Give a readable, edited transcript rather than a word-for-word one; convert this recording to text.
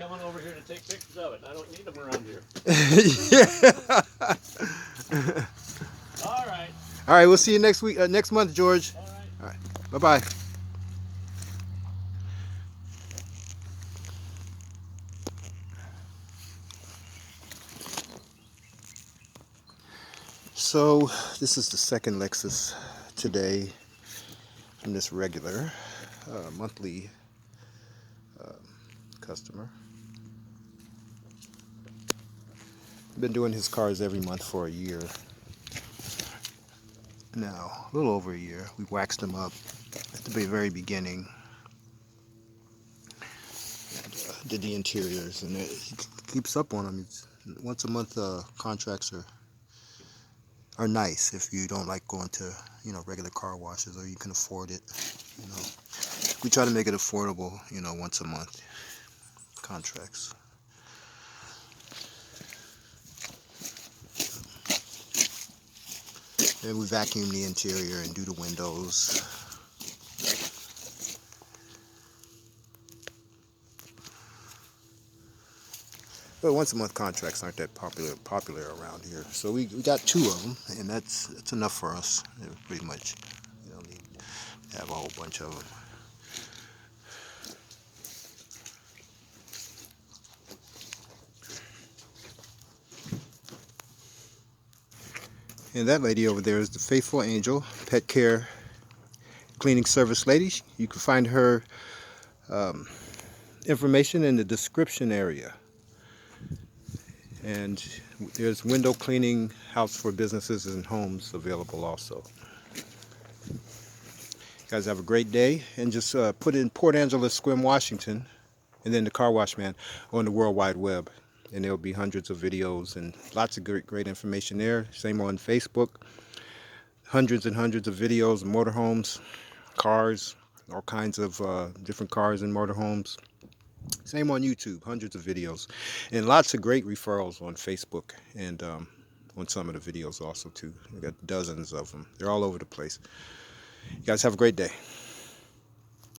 coming over here to take pictures of it. I don't need them around here. Yeah. All right. All right, we'll see you next week, next month, George. All right. All right, bye-bye. So this is the second Lexus today from this regular monthly customer. Been doing his cars every month for a year now, a little over a year. We waxed them up at the very beginning, and did the interiors, and he keeps up on them. It's, once a month contracts are nice if you don't like going to regular car washes, or you can afford it. We try to make it affordable, once a month contracts. And we vacuum the interior and do the windows. But once a month contracts aren't that popular around here. So we got 2 of them, and that's enough for us. Pretty much. You don't need to have a whole bunch of them. And that lady over there is the Faithful Angel Pet Care Cleaning Service lady. You can find her information in the description area. And there's window cleaning, house for businesses and homes available also. You guys have a great day, and just put in Port Angeles-Sequim, Washington, and then the Car Wash Man on the World Wide Web. And there'll be hundreds of videos and lots of great information there. Same on Facebook. Hundreds and hundreds of videos of motorhomes, cars, all kinds of different cars and motorhomes. Same on YouTube, hundreds of videos. And lots of great referrals on Facebook and on some of the videos also too. We got dozens of them. They're all over the place. You guys have a great day.